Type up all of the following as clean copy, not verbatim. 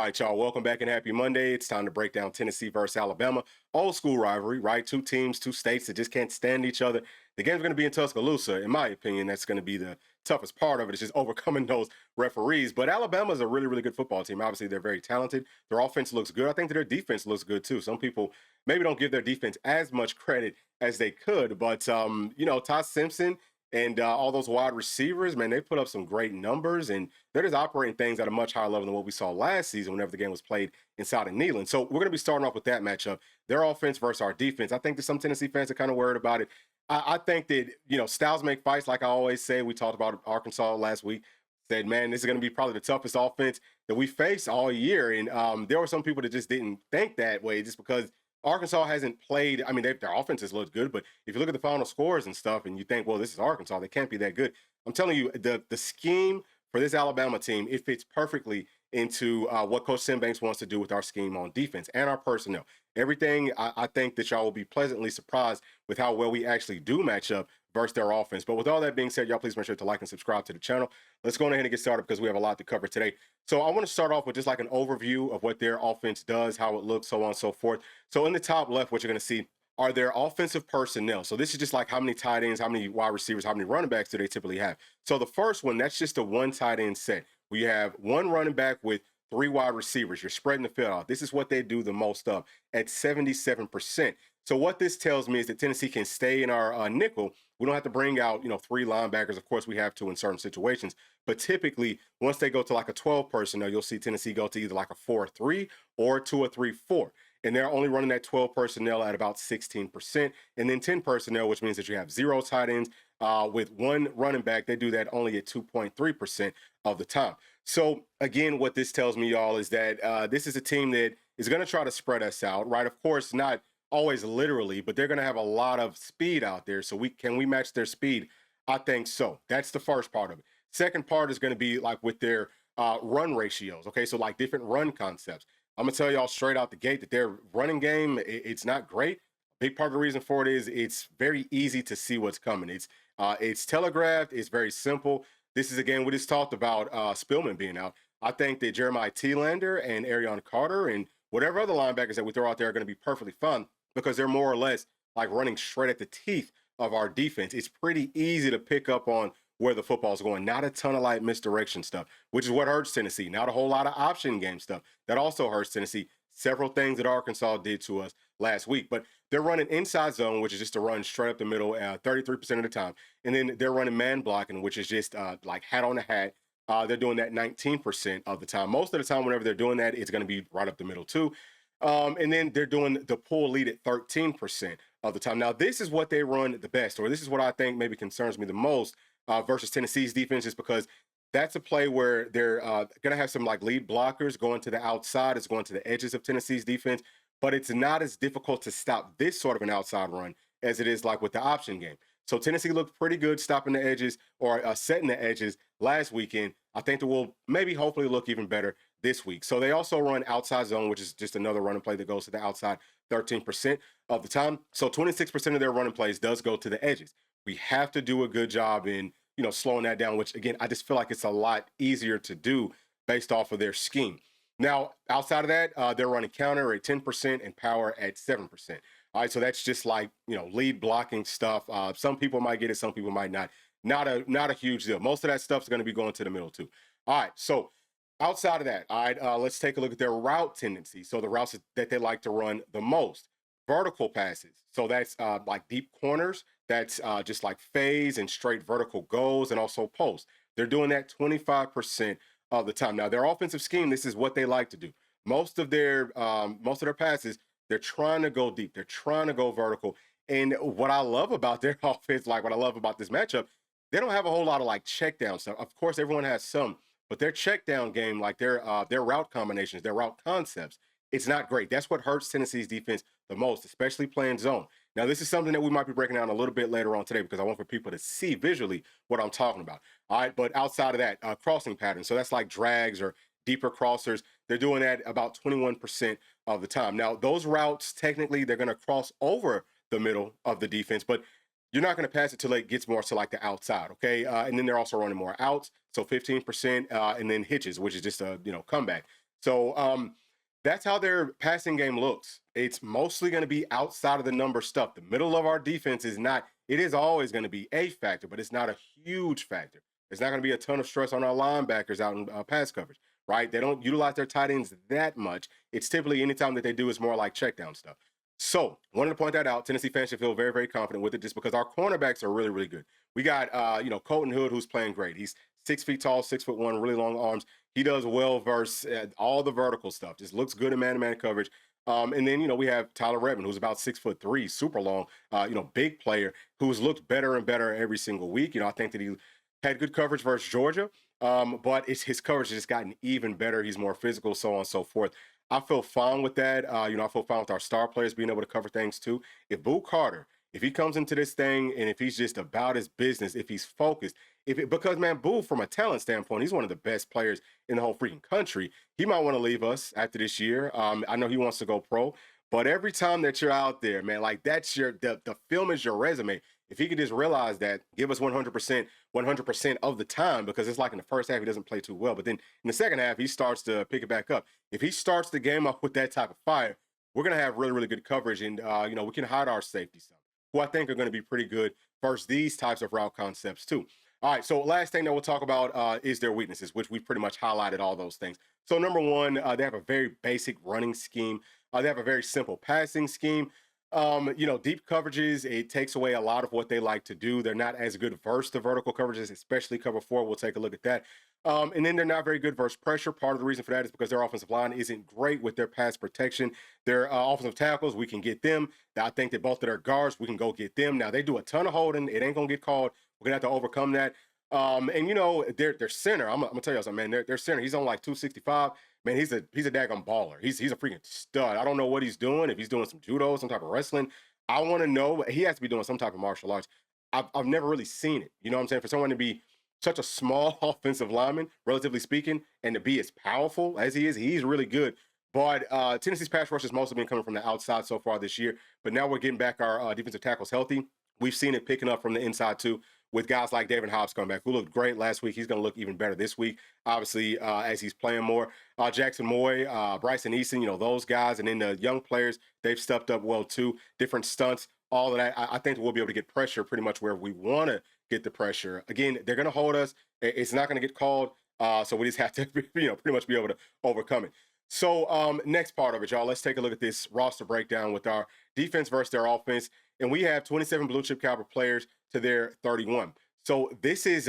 right, y'all. Welcome back and happy Monday. It's time to break down Tennessee versus Alabama. Old school rivalry, right? Two teams, two states that just can't stand each other. The game's going to be in Tuscaloosa. In my opinion, that's going to be the toughest part of it. It's just overcoming those referees. But Alabama's a really, really good football team. Obviously, they're very talented. Their offense looks good. I think that their defense looks good too. Some people maybe don't give their defense as much credit as they could. But, Todd Simpson and all those wide receivers, man, they put up some great numbers, and they're just operating things at a much higher level than what we saw last season whenever the game was played inside of Neyland. So we're going to be starting off with that matchup, their offense versus our defense. I think that some Tennessee fans are kind of worried about it. I think that, styles make fights, like I always say. We talked about Arkansas last week, said, man, this is going to be probably the toughest offense that we face all year. And there were some people that just didn't think that way just because Arkansas hasn't played. I mean, their offenses looked good, but if you look at the final scores and stuff and you think, well, this is Arkansas, they can't be that good. I'm telling you, the scheme for this Alabama team, it fits perfectly into what Coach Sam Banks wants to do with our scheme on defense and our personnel. Everything, I think that y'all will be pleasantly surprised with how well we actually do match up versus their offense. But with all that being said, y'all please make sure to like and subscribe to the channel. Let's go ahead and get started because we have a lot to cover today. So I want to start off with just like an overview of what their offense does, how it looks, so on and so forth. So in the top left, what you're going to see are their offensive personnel. So this is just like how many tight ends, how many wide receivers, how many running backs do they typically have. So the first one, that's just a one tight end set. We have one running back with three wide receivers. You're spreading the field out. This is what they do the most of at 77%. So what this tells me is that Tennessee can stay in our nickel. We don't have to bring out, three linebackers. Of course, we have to in certain situations. But typically, once they go to like a 12 personnel, you'll see Tennessee go to either like a 4-3 or to a 3-4. And they're only running that 12 personnel at about 16%. And then 10 personnel, which means that you have zero tight ends with one running back. They do that only at 2.3% of the time. So again, what this tells me, y'all, is that this is a team that is going to try to spread us out, right? Of course, not always literally, but they're going to have a lot of speed out there. So can we match their speed? I think so. That's the first part of it. Second part is going to be like with their run ratios. Okay, so like different run concepts. I'm going to tell y'all straight out the gate that their running game, it's not great. Big part of the reason for it is it's very easy to see what's coming. It's telegraphed. It's very simple. This is a game we just talked about Spillman being out. I think that Jeremiah Thielander and Arion Carter and whatever other linebackers that we throw out there are going to be perfectly fine because they're more or less like running straight at the teeth of our defense. It's pretty easy to pick up on where the football's going. Not a ton of like misdirection stuff, which is what hurts Tennessee. Not a whole lot of option game stuff. That also hurts Tennessee. Several things that Arkansas did to us last week. But they're running inside zone, which is just a run straight up the middle 33% of the time. And then they're running man blocking, which is just like hat on the hat. They're doing that 19% of the time. Most of the time, whenever they're doing that, it's going to be right up the middle too. And then they're doing the pull lead at 13% of the time. Now, this is what they run the best, or this is what I think maybe concerns me the most versus Tennessee's defense, is because that's a play where they're going to have some like lead blockers going to the outside. It's going to the edges of Tennessee's defense, but it's not as difficult to stop this sort of an outside run as it is like with the option game. So Tennessee looked pretty good stopping the edges or setting the edges last weekend. I think that will maybe hopefully look even better this week. So they also run outside zone, which is just another running play that goes to the outside 13% of the time. So 26% of their running plays does go to the edges. We have to do a good job in, slowing that down, which again, I just feel like it's a lot easier to do based off of their scheme. Now, outside of that, they're running counter at 10% and power at 7%. All right, so that's just like, lead blocking stuff. Some people might get it, some people might not. Not a huge deal. Most of that stuff is going to be going to the middle too. All right, so outside of that, all right, let's take a look at their route tendency. So the routes that they like to run the most. Vertical passes. So that's like deep corners. That's just like phase and straight vertical goals and also post. They're doing that 25% of the time. Now, their offensive scheme, this is what they like to do. Most of their passes, they're trying to go deep. They're trying to go vertical. And what I love about their offense, like what I love about this matchup, they don't have a whole lot of like check down stuff. Of course, everyone has some, but their check down game, like their route combinations, their route concepts, it's not great. That's what hurts Tennessee's defense the most, especially playing zone. Now, this is something that we might be breaking down a little bit later on today because I want for people to see visually what I'm talking about. All right, but outside of that, crossing patterns. So that's like drags or deeper crossers. They're doing that about 21% of the time. Now, those routes, technically, they're going to cross over the middle of the defense, but you're not going to pass it till it gets more to like the outside, okay? And then they're also running more outs, so 15%, and then hitches, which is just a comeback. So that's how their passing game looks. It's mostly going to be outside of the number stuff. The middle of our defense is not, it is always going to be a factor, but it's not a huge factor. It's not going to be a ton of stress on our linebackers out in pass coverage, right? They don't utilize their tight ends that much. It's typically anytime that they do is more like check down stuff. So, wanted to point that out. Tennessee fans should feel very, very confident with it just because our cornerbacks are really, really good. We got, Colton Hood, who's playing great. He's 6 feet tall, 6'1", really long arms. He does well versus all the vertical stuff. Just looks good in man-to-man coverage. And then, we have Tyler Redmond, who's about 6'3", super long, big player, who's looked better and better every single week. I think that he had good coverage versus Georgia, but his coverage has just gotten even better. He's more physical, so on and so forth. I feel fine with that. I feel fine with our star players being able to cover things too. If Boo Carter, if he comes into this thing and if he's just about his business, if he's focused, because man, Boo, from a talent standpoint, he's one of the best players in the whole freaking country. He might want to leave us after this year. I know he wants to go pro, but every time that you're out there, man, like that's the film is your resume. If he could just realize that, give us 100% of the time, because it's like in the first half he doesn't play too well, but then in the second half he starts to pick it back up. If he starts the game off with that type of fire, we're gonna have really, really good coverage, and we can hide our safety some, who I think are going to be pretty good versus these types of route concepts too. All right, so last thing that we'll talk about is their weaknesses, which we've pretty much highlighted all those things. So number one, they have a very basic running scheme. They have a very simple passing scheme. Deep coverages, it takes away a lot of what they like to do. They're not as good versus the vertical coverages, especially cover four. We'll take a look at that. And then they're not very good versus pressure. Part of the reason for that is because their offensive line isn't great with their pass protection. Their offensive tackles, we can get them. I think that both of their guards, we can go get them. Now, they do a ton of holding. It ain't going to get called. We're going to have to overcome that. Their center, I'm going to tell you something, man. Their center, he's on like 265. Man, he's a daggone baller. He's a freaking stud. I don't know what he's doing. If he's doing some judo, some type of wrestling, I want to know. He has to be doing some type of martial arts. I've never really seen it. You know what I'm saying? For someone to be such a small offensive lineman, relatively speaking, and to be as powerful as he is, he's really good. But Tennessee's pass rush has mostly been coming from the outside so far this year. But now we're getting back our defensive tackles healthy. We've seen it picking up from the inside too, with guys like David Hobbs coming back, who looked great last week. He's going to look even better this week, obviously, as he's playing more. Jackson Moy, Bryson Eason, those guys. And then the young players, they've stepped up well too. Different stunts, all of that. I think we'll be able to get pressure pretty much where we want to get the pressure. Again, they're going to hold us. It's not going to get called. So we just have to, pretty much be able to overcome it. So next part of it, y'all, let's take a look at this roster breakdown with our defense versus their offense. And we have 27 blue chip caliber players to their 31. So this is,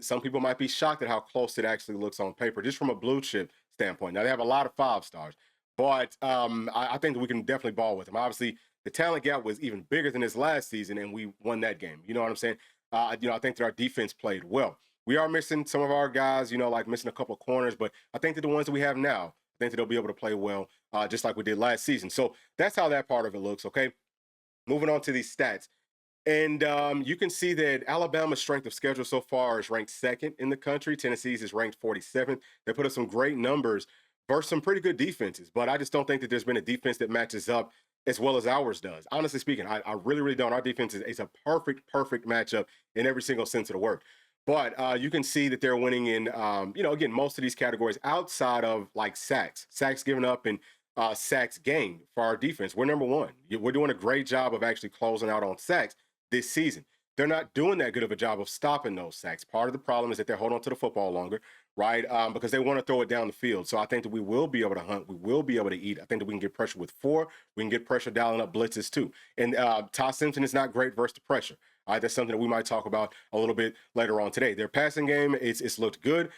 some people might be shocked at how close it actually looks on paper, just from a blue chip standpoint. Now, they have a lot of 5 stars, but I think that we can definitely ball with them. Obviously, the talent gap was even bigger than this last season, and we won that game. You know what I'm saying? I think that our defense played well. We are missing some of our guys, like missing a couple of corners, but I think that the ones that we have now, I think that they'll be able to play well, just like we did last season. So that's how that part of it looks, okay? Moving on to these stats. And you can see that Alabama's strength of schedule so far is ranked 2nd in the country. Tennessee's is ranked 47th. They put up some great numbers versus some pretty good defenses. But I just don't think that there's been a defense that matches up as well as ours does. Honestly speaking, I really, really don't. Our defense is a perfect matchup in every single sense of the word. But you can see that they're winning in, again, most of these categories outside of like sacks given up, and sacks gained for our defense. We're number 1. We're doing a great job of actually closing out on sacks this season. They're not doing that good of a job of stopping those sacks. Part of the problem is that they're holding on to the football longer, right? Because they want to throw it down the field. So I think that we will be able to hunt. We will be able to eat. I think that we can get pressure with 4. We can get pressure dialing up blitzes too. And Ty Simpson is not great versus the pressure. All right, that's something that we might talk about a little bit later on today. Their passing game, it's looked good.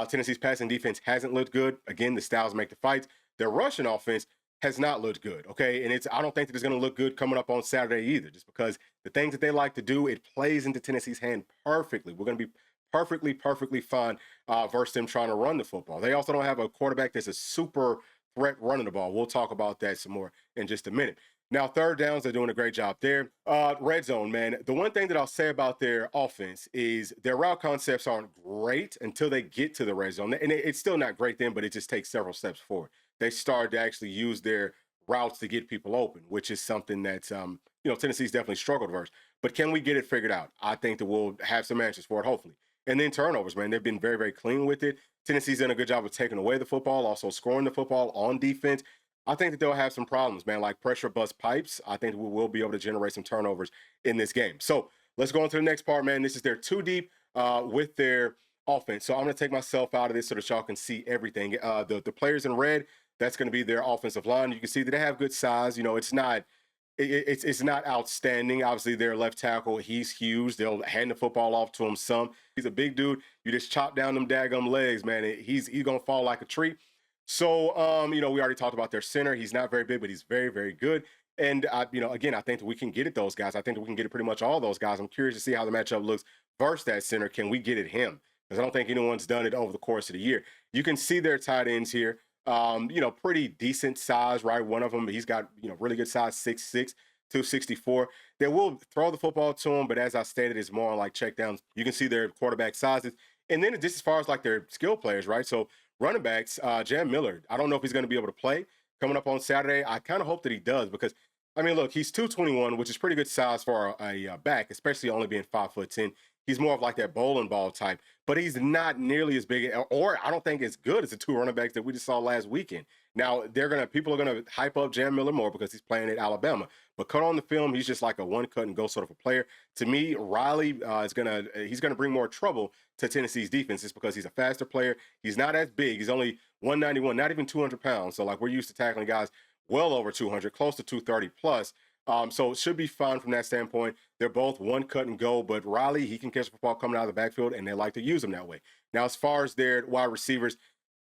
Tennessee's passing defense hasn't looked good. Again, the styles make the fights. Their rushing offense has not looked good, okay? And I don't think that it's going to look good coming up on Saturday either, just because the things that they like to do, it plays into Tennessee's hand perfectly. We're going to be perfectly fine versus them trying to run the football. They also don't have a quarterback that's a super threat running the ball. We'll talk about that some more in just a minute. Now, third downs, they're doing a great job there. Red zone, man. The one thing that I'll say about their offense is their route concepts aren't great until they get to the red zone. And it's still not great then, but it just takes several steps forward. They started to actually use their routes to get people open, which is something that, Tennessee's definitely struggled versus. But can we get it figured out? I think that we'll have some answers for it, hopefully. And then turnovers, man. They've been very, very clean with it. Tennessee's done a good job of taking away the football, also scoring the football on defense. I think that they'll have some problems, man, like pressure bust pipes. I think we will be able to generate some turnovers in this game. So let's go on to the next part, man. This is their too deep with their offense. So I'm going to take myself out of this so that y'all can see everything. The players in red, that's going to be their offensive line. You can see that they have good size. You know, it's not outstanding. Obviously, their left tackle, he's huge. They'll hand the football off to him some. He's a big dude. You just chop down them daggum legs, man. He's gonna fall like a tree. So, you know, we already talked about their center. He's not very big, but he's very, very good. And you know, again, I think that we can get at those guys. I think that we can get at pretty much all those guys. I'm curious to see how the matchup looks versus that center. Can we get at him? Because I don't think anyone's done it over the course of the year. You can see their tight ends here. You know, pretty decent size, right? One of them, he's got, you know, really good size, 6'6", 264. They will throw the football to him, but as I stated, it's more on like checkdowns. You can see their quarterback sizes. And then just as far as like their skill players, right? So running backs, Jam Miller, I don't know if he's going to be able to play coming up on Saturday. I kind of hope that he does because, I mean, look, he's 221, which is pretty good size for a back, especially only being 5'10". He's more of like that bowling ball type, but he's not nearly as big, or I don't think as good as the two running backs that we just saw last weekend. Now people are gonna hype up Jam Miller more because he's playing at Alabama. But cut on the film, he's just like a one cut and go sort of a player. To me, Riley he's gonna bring more trouble to Tennessee's defense just because he's a faster player. He's not as big. He's only 191, not even 200 pounds. So like we're used to tackling guys well over 200, close to 230 plus. So it should be fun from that standpoint. They're both one cut and go, but Riley, he can catch the football coming out of the backfield, and they like to use him that way. Now, as far as their wide receivers,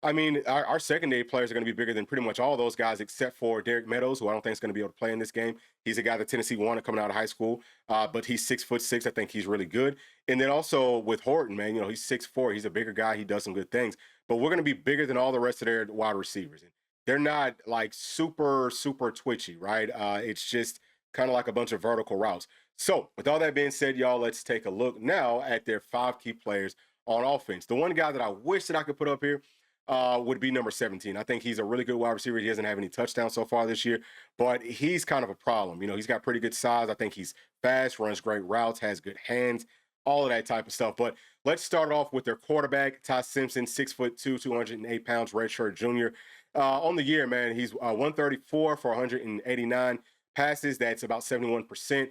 I mean, our secondary players are going to be bigger than pretty much all those guys except for Derek Meadows, who I don't think is going to be able to play in this game. He's a guy that Tennessee wanted coming out of high school, but he's 6'6". I think he's really good. And then also with Horton, man, you know, he's 6'4". He's a bigger guy. He does some good things. But we're going to be bigger than all the rest of their wide receivers. And they're not like super, super twitchy, right? It's just kind of like a bunch of vertical routes. So with all that being said, y'all, let's take a look now at their 5 key players on offense. The one guy that I wish that I could put up here would be number 17. I think he's a really good wide receiver. He doesn't have any touchdowns so far this year, but he's kind of a problem. You know, he's got pretty good size. I think he's fast, runs great routes, has good hands, all of that type of stuff. But let's start off with their quarterback, Ty Simpson, 6'2", 208 pounds, redshirt junior. On the year, man, he's 134 for 189 passes. That's about 71%.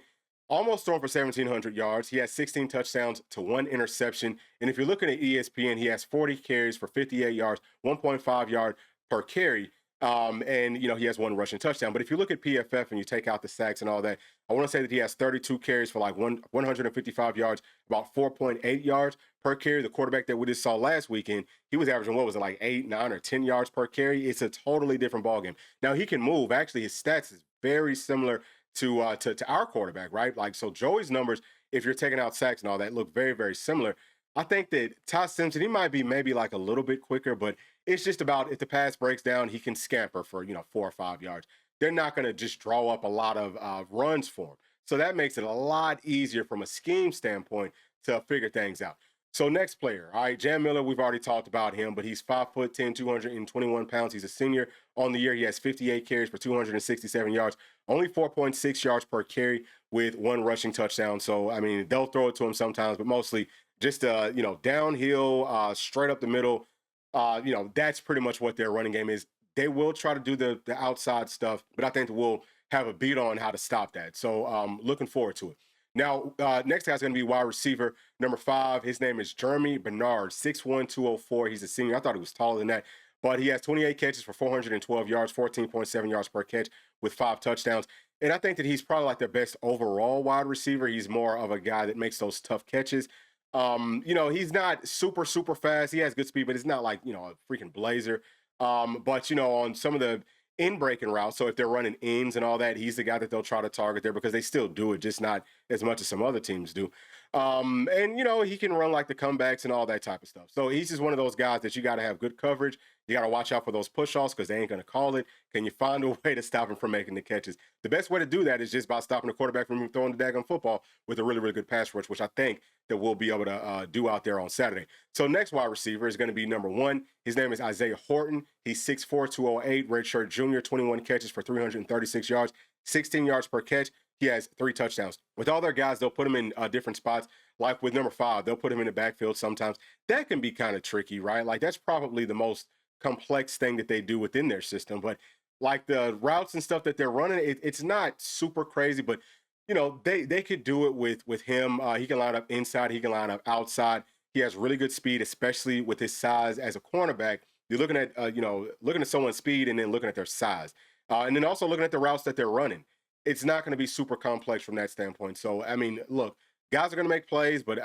Almost thrown for 1,700 yards. He has 16 touchdowns to 1 interception. And if you're looking at ESPN, he has 40 carries for 58 yards, 1.5 yard per carry. And, you know, he has 1 rushing touchdown. But if you look at PFF and you take out the sacks and all that, I want to say that he has 32 carries for like 155 yards, about 4.8 yards per carry. The quarterback that we just saw last weekend, he was averaging, what was it, like 8, 9, or 10 yards per carry? It's a totally different ballgame. Now, he can move. Actually, his stats is very similar to our quarterback, right? Like, so Joey's numbers, if you're taking out sacks and all that, look very, very similar. I think that Ty Simpson, he might be maybe like a little bit quicker, but it's just about if the pass breaks down, he can scamper for, you know, 4 or 5 yards. They're not going to just draw up a lot of runs for him. So that makes it a lot easier from a scheme standpoint to figure things out. So next player, all right, Jam Miller, we've already talked about him, but he's 5'10", 221 pounds. He's a senior. On the year, he has 58 carries for 267 yards, only 4.6 yards per carry with 1 rushing touchdown. So, I mean, they'll throw it to him sometimes, but mostly just, you know, downhill, straight up the middle. You know, that's pretty much what their running game is. They will try to do the outside stuff, but I think that we'll have a beat on how to stop that. So looking forward to it. Now, next guy's going to be wide receiver number 5. His name is Jeremy Bernard, 6'1", 204. He's a senior. I thought he was taller than that, but he has 28 catches for 412 yards, 14.7 yards per catch with 5 touchdowns. And I think that he's probably like their best overall wide receiver. He's more of a guy that makes those tough catches. You know, he's not super, super fast. He has good speed, but it's not like, you know, a freaking blazer. But, you know, on some of the in-breaking routes, so if they're running ins and all that, he's the guy that they'll try to target there because they still do it, just not as much as some other teams do. And, you know, he can run like the comebacks and all that type of stuff. So he's just one of those guys that you got to have good coverage. You got to watch out for those push-offs because they ain't going to call it. Can you find a way to stop him from making the catches? The best way to do that is just by stopping the quarterback from throwing the daggone football with a really, really good pass rush, which I think that we'll be able to do out there on Saturday. So next wide receiver is going to be number 1. His name is Isaiah Horton. He's 6'4", 208, redshirt junior, 21 catches for 336 yards, 16 yards per catch. he has 3 touchdowns. With all their guys, they'll put him in different spots. Like with number 5, they'll put him in the backfield sometimes. That can be kind of tricky, right? Like that's probably the most complex thing that they do within their system. But like the routes and stuff that they're running, it's not super crazy, but they could do it with him. He can line up inside, he can line up outside. He has really good speed, especially with his size as a cornerback. You're looking at looking at someone's speed and then looking at their size, and then also looking at the routes that they're running. It's not going to be super complex from that standpoint. So I mean, look, guys are going to make plays, but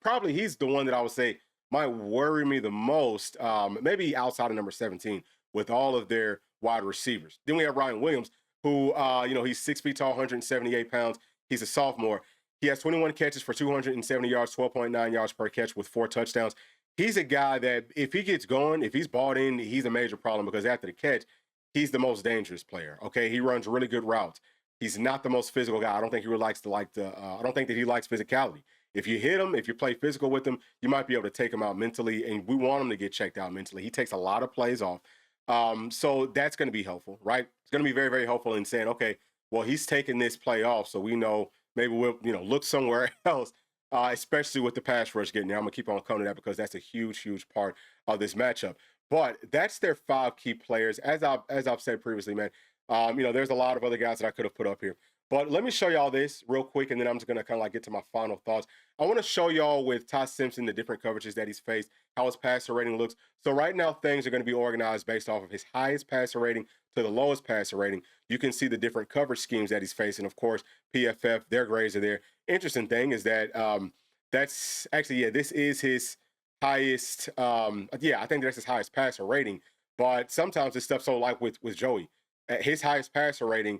probably he's the one that I would say might worry me the most. Maybe outside of number 17 with all of their wide receivers. Then we have Ryan Williams, who he's 6 feet tall, 178 pounds. He's a sophomore. He has 21 catches for 270 yards, 12.9 yards per catch with 4 touchdowns. He's a guy that if he gets going, if he's bought in, he's a major problem because after the catch, he's the most dangerous player. Okay, he runs really good routes. He's not the most physical guy. I don't think he really likes I don't think that he likes physicality. If you hit him, if you play physical with him, you might be able to take him out mentally, and we want him to get checked out mentally. He takes a lot of plays off. So that's going to be helpful, right? It's going to be very, very helpful in saying, okay, well, he's taking this play off, so we know maybe we'll, look somewhere else, especially with the pass rush getting there. I'm going to keep on coming to that because that's a huge, huge part of this matchup. But that's their 5 key players. As I've said previously, man, there's a lot of other guys that I could have put up here. But let me show y'all this real quick, and then I'm just going to kind of like get to my final thoughts. I want to show y'all with Ty Simpson the different coverages that he's faced, how his passer rating looks. So right now, things are going to be organized based off of his highest passer rating to the lowest passer rating. You can see the different coverage schemes that he's facing. Of course, PFF, their grades are there. Interesting thing is that that's actually, this is his highest. I think that's his highest passer rating. But sometimes this stuff, so like with Joey, his highest passer rating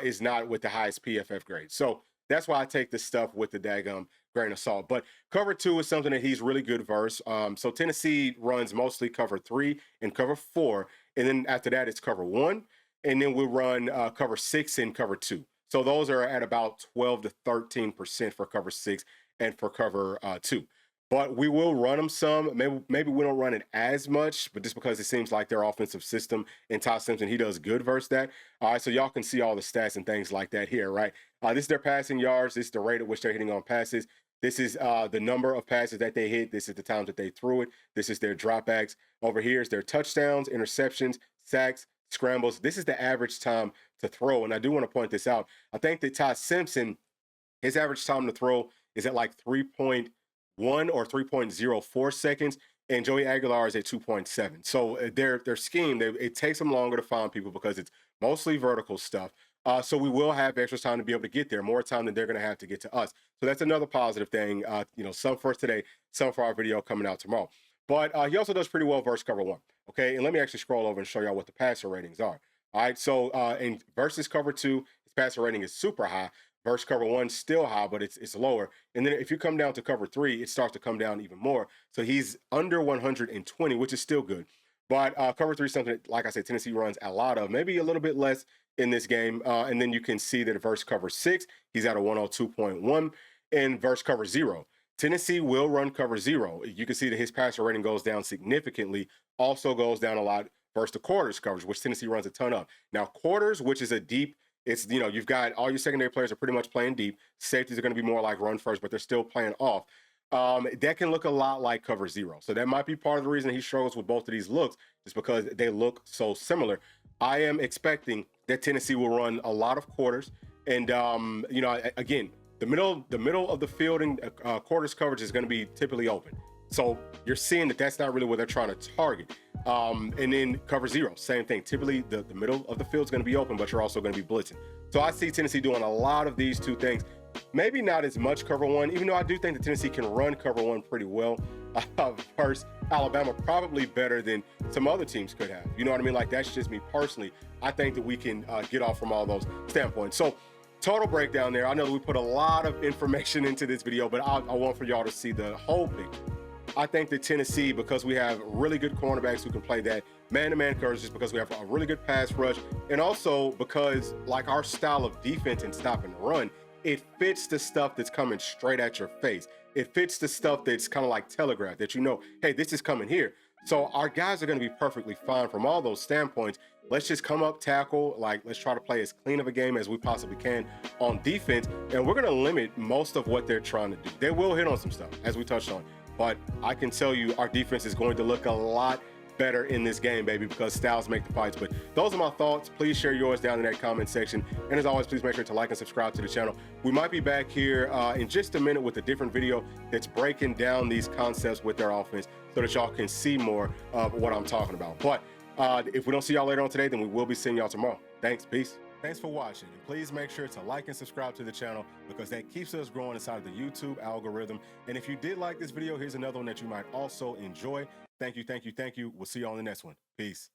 is not with the highest PFF grade. So that's why I take this stuff with the daggum grain of salt. But cover 2 is something that he's really good versus. So Tennessee runs mostly cover 3 and cover 4. And then after that, it's cover 1. And then we'll run cover 6 and cover 2. So those are at about 12 to 13% for cover 6 and for cover 2. But we will run them some. Maybe we don't run it as much, but just because it seems like their offensive system and Ty Simpson, he does good versus that. All right, so y'all can see all the stats and things like that here, right? This is their passing yards. This is the rate at which they're hitting on passes. This is the number of passes that they hit. This is the times that they threw it. This is their dropbacks. Over here is their touchdowns, interceptions, sacks, scrambles. This is the average time to throw. And I do want to point this out. I think that Ty Simpson, his average time to throw is at like 3.1 or 3.04 seconds, and Joey Aguilar is at 2.7. So their scheme, it takes them longer to find people because it's mostly vertical stuff. So we will have extra time to be able to get there, more time than they're going to have to get to us. So that's another positive thing. Some for today, some for our video coming out tomorrow. But he also does pretty well versus cover 1. Okay, and let me actually scroll over and show y'all what the passer ratings are. All right, so in versus cover 2, his passer rating is super high. Versus cover 1, still high, but it's lower. And then if you come down to cover 3, it starts to come down even more. So he's under 120, which is still good. But cover 3 is something, like I said, Tennessee runs a lot of, maybe a little bit less in this game. And then you can see that versus cover 6, he's at a 102.1. And versus cover 0, Tennessee will run cover 0. You can see that his passer rating goes down significantly, also goes down a lot versus the quarters coverage, which Tennessee runs a ton of. Now, quarters, which is a deep, it's, you've got all your secondary players are pretty much playing deep. Safeties are going to be more like run first, but they're still playing off. That can look a lot like cover 0. So that might be part of the reason he struggles with both of these looks, is because they look so similar. I am expecting that Tennessee will run a lot of quarters. And, again, the middle of the field and quarters coverage is going to be typically open. So you're seeing that that's not really what they're trying to target. And then cover 0, same thing. Typically, the middle of the field is going to be open, but you're also going to be blitzing. So I see Tennessee doing a lot of these two things. Maybe not as much cover 1, even though I do think that Tennessee can run cover 1 pretty well. First, Alabama probably better than some other teams could have. You know what I mean? Like, that's just me personally. I think that we can get off from all those standpoints. So total breakdown there. I know that we put a lot of information into this video, but I want for y'all to see the whole picture. I think that Tennessee, because we have really good cornerbacks who can play that man-to-man coverage, just because we have a really good pass rush, and also because, like, our style of defense and stop and run, it fits the stuff that's coming straight at your face. It fits the stuff that's kind of like telegraphed, that hey, this is coming here. So our guys are going to be perfectly fine from all those standpoints. Let's just come up, tackle, like let's try to play as clean of a game as we possibly can on defense, and we're going to limit most of what they're trying to do. They will hit on some stuff, as we touched on, but I can tell you our defense is going to look a lot better in this game, baby, because styles make the fights. But those are my thoughts. Please share yours down in that comment section. And as always, please make sure to like and subscribe to the channel. We might be back here in just a minute with a different video that's breaking down these concepts with their offense so that y'all can see more of what I'm talking about. But if we don't see y'all later on today, then we will be seeing y'all tomorrow. Thanks. Peace. Thanks for watching. And please make sure to like and subscribe to the channel because that keeps us growing inside the YouTube algorithm. And if you did like this video, here's another one that you might also enjoy. Thank you, thank you, thank you. We'll see you on the next one. Peace.